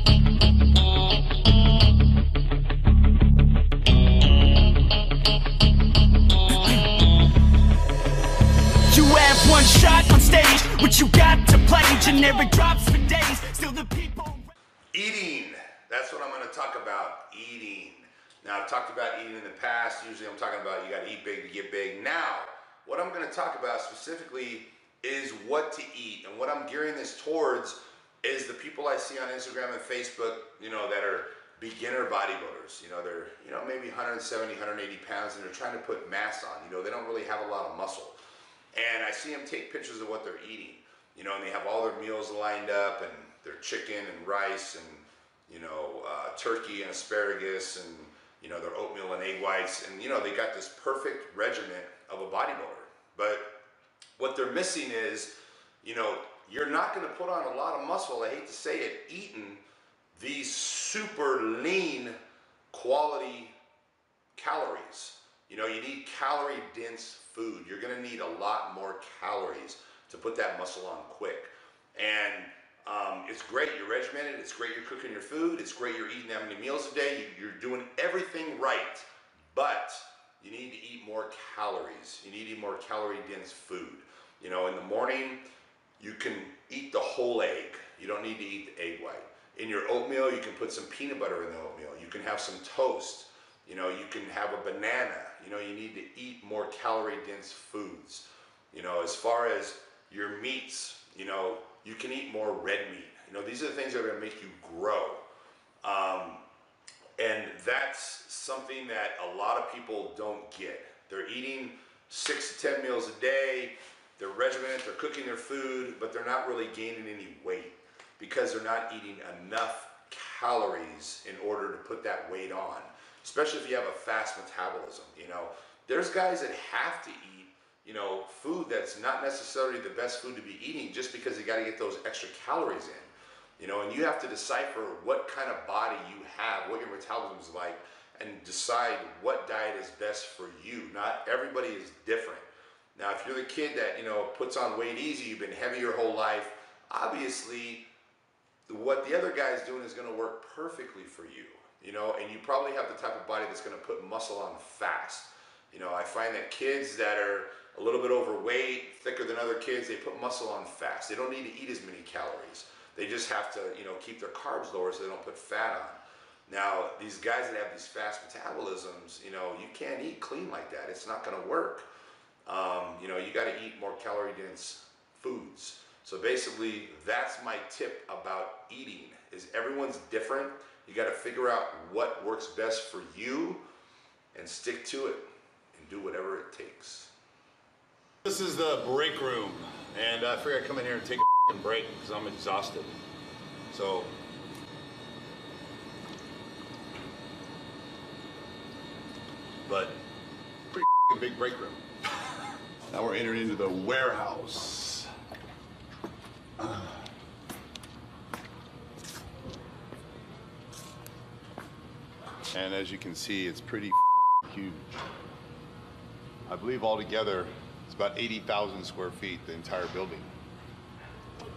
You have one shot on stage, what you got to play, generic drops for days, still the people. Eating, that's what I'm going to talk about, eating. Now, I've talked about eating in the past. Usually I'm talking about you got to eat big to get big. Now, what I'm going to talk about specifically is what to eat. And what I'm gearing this towards is the people I see on Instagram and Facebook, you know, that are beginner bodybuilders. You know, they're, you know, maybe 170, 180 pounds, and they're trying to put mass on. You know, they don't really have a lot of muscle. And I see them take pictures of what they're eating, you know, and they have all their meals lined up, and their chicken and rice and, you know, turkey and asparagus and, you know, their oatmeal and egg whites. And, you know, they got this perfect regimen of a bodybuilder. But what they're missing is, you know, you're not going to put on a lot of muscle, I hate to say it, eating these super lean quality calories. You know, you need calorie dense food. You're going to need a lot more calories to put that muscle on quick. And it's great you're regimented, it's great you're cooking your food, it's great you're eating that many meals a day, you're doing everything right, but you need to eat more calories. You need to eat more calorie dense food. You know, in the morning, you can eat the whole egg. You don't need to eat the egg white. In your oatmeal, you can put some peanut butter in the oatmeal. You can have some toast. You know, you can have a banana. You know, you need to eat more calorie dense foods. You know, as far as your meats, you know, you can eat more red meat. You know, these are the things that are going to make you grow. And that's something that a lot of people don't get. They're eating 6 to 10 meals a day. They're regimented, they're cooking their food, but they're not really gaining any weight because they're not eating enough calories in order to put that weight on. Especially if you have a fast metabolism. You know, there's guys that have to eat, you know, food that's not necessarily the best food to be eating just because they got to get those extra calories in. You know, and you have to decipher what kind of body you have, what your metabolism is like, and decide what diet is best for you. Not everybody is different. Now, if you're the kid that, you know, puts on weight easy, you've been heavy your whole life, obviously what the other guy's doing is going to work perfectly for you. You know, and you probably have the type of body that's going to put muscle on fast. You know, I find that kids that are a little bit overweight, thicker than other kids, they put muscle on fast. They don't need to eat as many calories. They just have to, you know, keep their carbs lower so they don't put fat on. Now, these guys that have these fast metabolisms, you know, you can't eat clean like that. It's not going to work. You know, you got to eat more calorie dense foods. So basically, that's my tip about eating, is everyone's different. You got to figure out what works best for you and stick to it and do whatever it takes. This is the break room, and I figured I'd come in here and take a break because I'm exhausted. So, but pretty big break room. Now we're entering into the warehouse. And as you can see, it's pretty huge. I believe altogether, it's about 80,000 square feet, the entire building.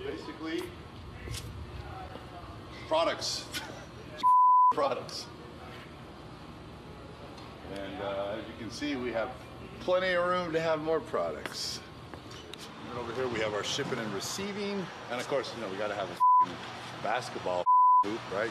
Basically, products. Products. And as you can see, we have plenty of room to have more products. And over here we have our shipping and receiving. And of course, you know, we gotta have a basketball hoop, right?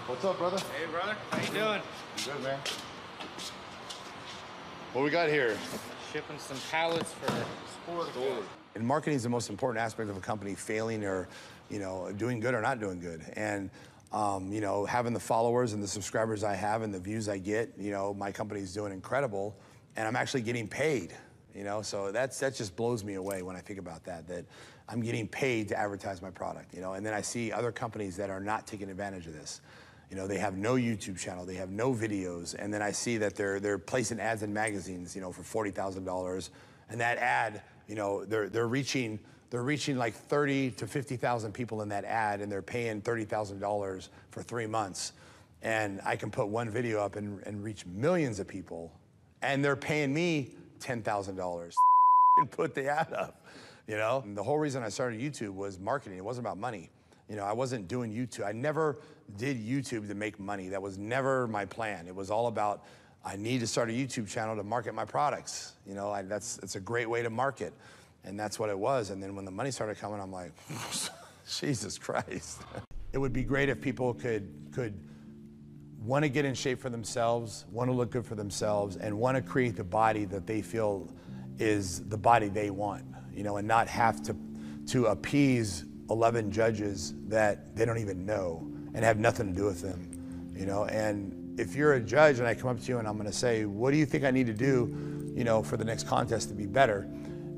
What's up, brother? Hey, brother. How you doing? Good, man. What we got here? Shipping some pallets for sport. And marketing is the most important aspect of a company failing or, you know, doing good or not doing good. And, you know, having the followers and the subscribers I have and the views I get, you know, my company's doing incredible, and I'm actually getting paid, you know, so that just blows me away when I think about that I'm getting paid to advertise my product, you know, and then I see other companies that are not taking advantage of this. You know, they have no YouTube channel, they have no videos, and then I see that they're placing ads in magazines, you know, for $40,000, and that ad, you know, they're reaching like 30 to 50,000 people in that ad, and they're paying $30,000 for 3 months, and I can put one video up and reach millions of people And they're paying me $10,000 and put the ad up, you know? And the whole reason I started YouTube was marketing. It wasn't about money. You know, I wasn't doing YouTube. I never did YouTube to make money. That was never my plan. It was all about, I need to start a YouTube channel to market my products. You know, it's a great way to market. And that's what it was. And then when the money started coming, I'm like, Jesus Christ. It would be great if people could want to get in shape for themselves, want to look good for themselves, and want to create the body that they feel is the body they want, you know, and not have to appease 11 judges that they don't even know and have nothing to do with them, you know. And if you're a judge and I come up to you and I'm going to say, what do you think I need to do, you know, for the next contest to be better?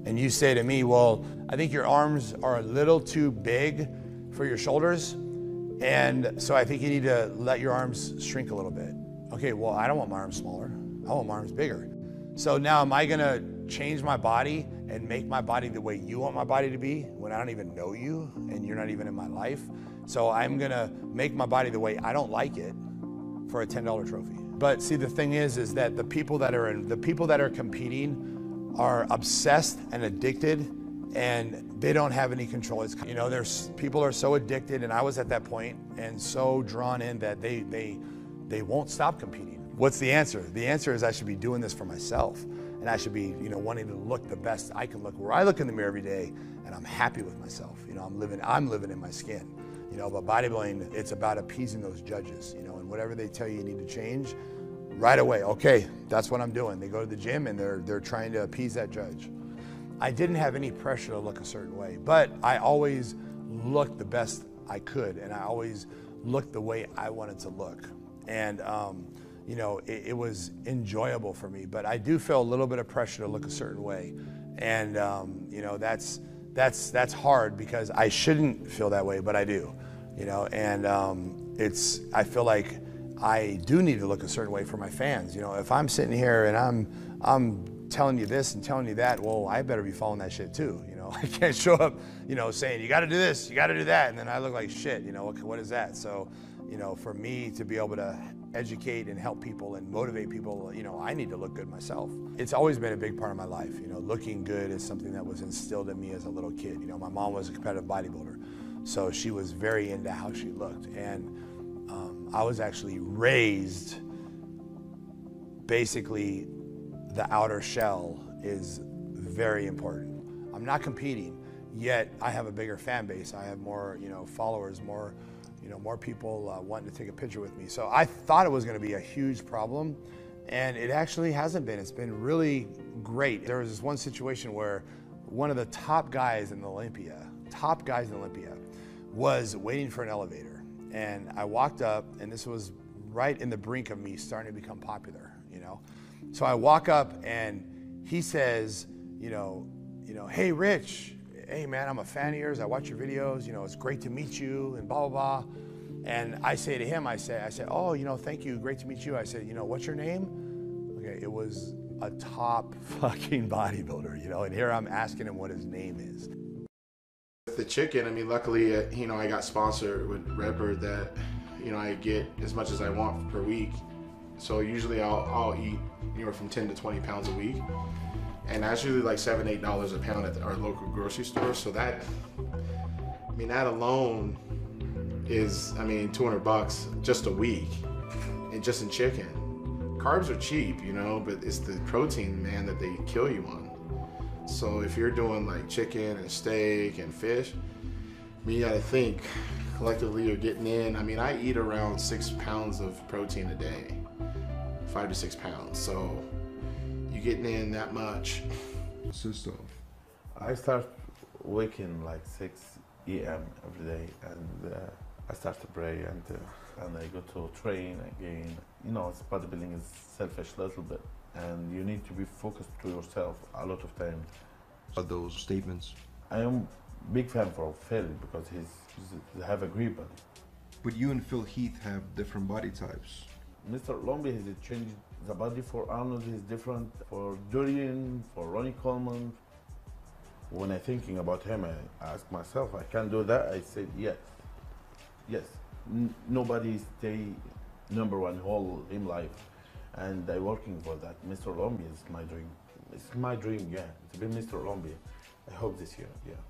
And you say to me, well, I think your arms are a little too big for your shoulders, and so I think you need to let your arms shrink a little bit. Okay, well, I don't want my arms smaller. I want my arms bigger. So now am I gonna change my body and make my body the way you want my body to be when I don't even know you and you're not even in my life? So I'm gonna make my body the way I don't like it for a $10 trophy. But see, the thing is that the people that are competing are obsessed and addicted, and they don't have any control. It's, you know, people are so addicted, and I was at that point, and so drawn in that they won't stop competing. What's the answer? The answer is I should be doing this for myself, and I should be, you know, wanting to look the best I can look. Where I look in the mirror every day, and I'm happy with myself. You know, I'm living in my skin. You know, but bodybuilding, it's about appeasing those judges. You know, and whatever they tell you need to change, right away. Okay, that's what I'm doing. They go to the gym and they're trying to appease that judge. I didn't have any pressure to look a certain way, but I always looked the best I could, and I always looked the way I wanted to look. And you know, it was enjoyable for me, but I do feel a little bit of pressure to look a certain way. And you know, that's hard because I shouldn't feel that way, but I do. You know, and I feel like I do need to look a certain way for my fans. You know, if I'm sitting here and I'm telling you this and telling you that, well, I better be following that shit too. You know, I can't show up, you know, saying you got to do this, you got to do that, and then I look like shit. You know, what is that? So, you know, for me to be able to educate and help people and motivate people, you know, I need to look good myself. It's always been a big part of my life. You know, looking good is something that was instilled in me as a little kid. You know, my mom was a competitive bodybuilder, so she was very into how she looked, and I was actually raised basically the outer shell is very important. I'm not competing, yet I have a bigger fan base. I have more, you know, followers, more, you know, more people wanting to take a picture with me. So I thought it was going to be a huge problem, and it actually hasn't been. It's been really great. There was this one situation where one of the top guys in Olympia, was waiting for an elevator, and I walked up, and this was right in the brink of me starting to become popular, you know. So I walk up and he says, you know, hey Rich, hey man, I'm a fan of yours. I watch your videos. You know, it's great to meet you and blah, blah, blah. And I say to him, I say, oh, you know, thank you. Great to meet you. I said, you know, what's your name? Okay, it was a top fucking bodybuilder, you know, and here I'm asking him what his name is. With the chicken, I mean, luckily, you know, I got sponsored with Redbird that, you know, I get as much as I want per week. So usually I'll eat anywhere from 10 to 20 pounds a week. And that's usually like $7, $8 a pound at our local grocery store. So that, I mean, that alone is, I mean, $200 just a week, and just in chicken. Carbs are cheap, you know, but it's the protein, man, that they kill you on. So if you're doing like chicken and steak and fish, I mean, you gotta think, collectively you're getting in, I mean, I eat around 6 pounds of protein a day, 5 to 6 pounds. So you're getting in that much. System. I start waking like 6 a.m. every day, and I start to pray, and I go to train again. You know, bodybuilding is selfish a little bit, and you need to be focused to yourself a lot of times. Those statements. I am big fan for Phil because he have a great body. But you and Phil Heath have different body types. Mr. Lombi has changed the body. For Arnold is different, for Dorian, for Ronnie Coleman. When I'm thinking about him, I ask myself, I can do that? I said yes. Yes. Nobody stay number one whole in life. and I'm working for that. Mr. Olympia is my dream. It's my dream, yeah, to be Mr. Olympia. I hope this year, yeah.